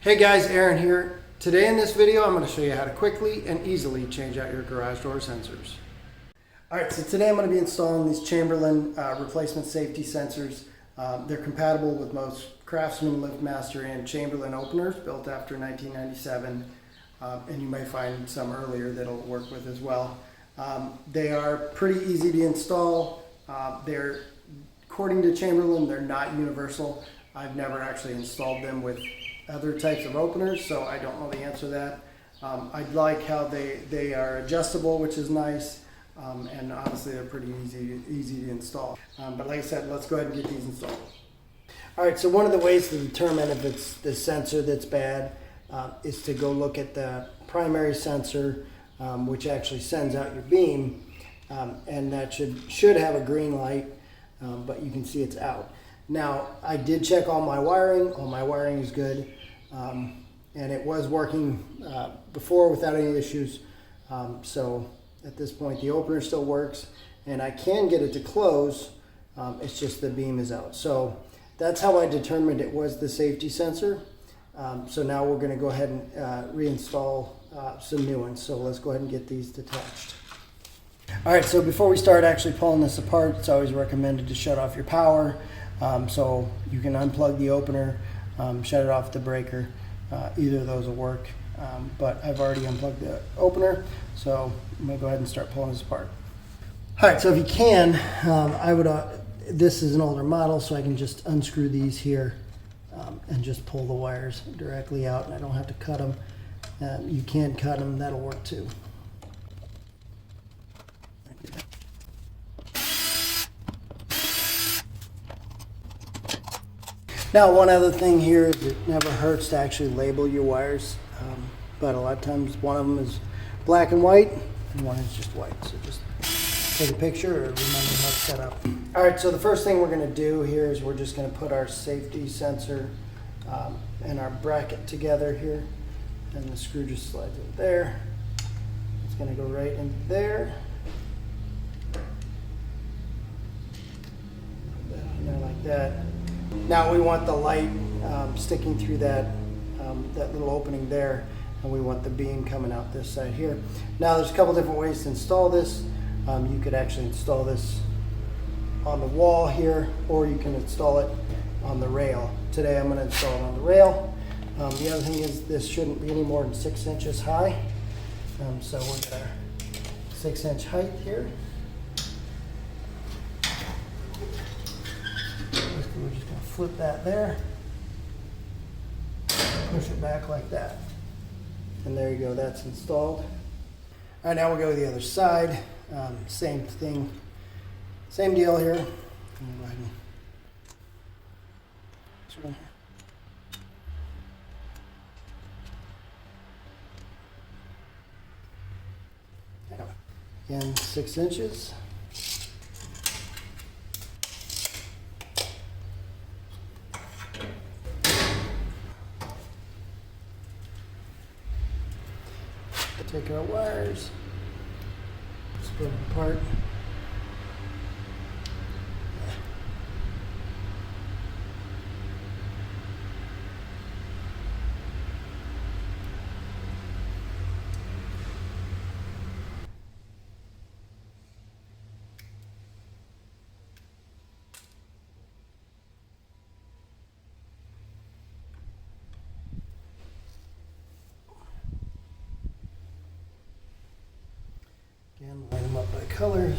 Hey guys, Aaron here. Today in this video, I'm going to show you how to quickly and easily change out your garage door sensors. Alright, so today I'm going to be installing these Chamberlain replacement safety sensors. They're compatible with most Craftsman, Liftmaster, and Chamberlain openers built after 1997. And you may find some earlier that'll work with as well. They are pretty easy to install. They're, according to Chamberlain, they're not universal. I've never actually installed them with other types of openers, so I don't know the answer to that. I like how they are adjustable, which is nice, and honestly they're pretty easy to install. But like I said, let's go ahead and get these installed. Alright, so one of the ways to determine if it's the sensor that's bad is to go look at the primary sensor, which actually sends out your beam, and that should have a green light, but you can see it's out. Now, I did check all my wiring is good, and it was working before without any issues, so at this point the opener still works, and I can get it to close, it's just the beam is out. So that's how I determined it was the safety sensor. So now we're going to go ahead and reinstall some new ones, so let's go ahead and get these detached. Alright, so before we start actually pulling this apart, it's always recommended to shut off your power. So you can unplug the opener, shut it off the breaker. Either of those will work, but I've already unplugged the opener, so I'm going to go ahead and start pulling this apart. Alright, so if you can, this is an older model, so I can just unscrew these here and just pull the wires directly out, and I don't have to cut them. You can cut them, that'll work too. Now, one other thing here is it never hurts to actually label your wires, but a lot of times one of them is black and white and one is just white. So just take a picture or remember how it's set up. All right, so the first thing we're going to do here is we're just going to put our safety sensor and our bracket together here, and the screw just slides in there. It's going to go right in there. Put that on there like that. Now we want the light sticking through that little opening there, and we want the beam coming out this side here. Now there's a couple different ways to install this. You could actually install this on the wall here, or you can install it on the rail. Today I'm going to install it on the rail. The other thing is this shouldn't be any more than 6 inches high. So we'll get our 6-inch height here. We're just going to flip that there, push it back like that, and there you go, that's installed. All right, now we'll go to the other side. Same thing, same deal here. Go ahead and again, 6 inches. Take our wires, split them apart. Again, line them up by colors.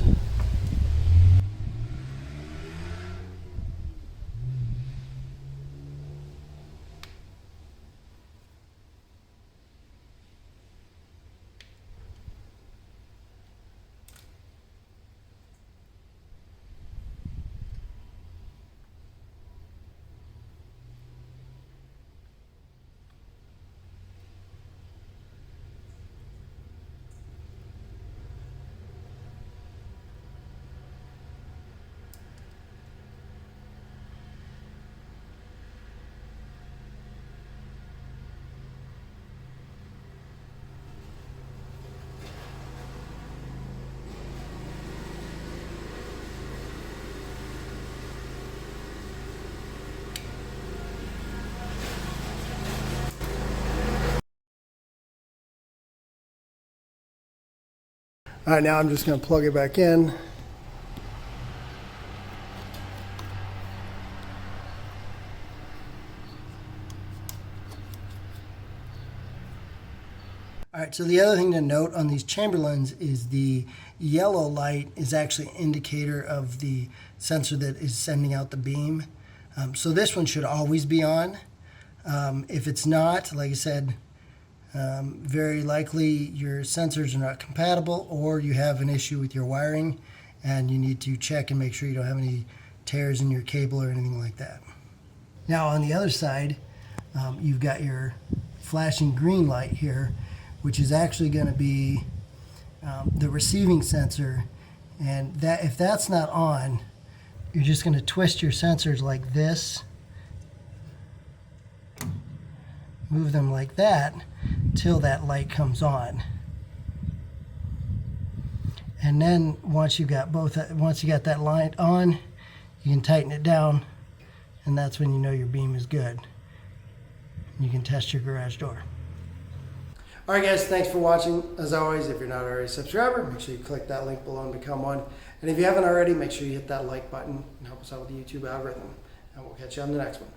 All right, now I'm just going to plug it back in. All right, so the other thing to note on these Chamberlains is the yellow light is actually an indicator of the sensor that is sending out the beam. So this one should always be on. If it's not, like I said, very likely your sensors are not compatible or you have an issue with your wiring and you need to check and make sure you don't have any tears in your cable or anything like that. Now on the other side, you've got your flashing green light here, which is actually going to be the receiving sensor, and that if that's not on, you're just going to twist your sensors like this, move them like that till that light comes on, and then once you got that light on, you can tighten it down, and that's when you know your beam is good. You can test your garage door. All right, guys, thanks for watching. As always, if you're not already a subscriber, make sure you click that link below and become one. And if you haven't already, make sure you hit that like button and help us out with the YouTube algorithm. And we'll catch you on the next one.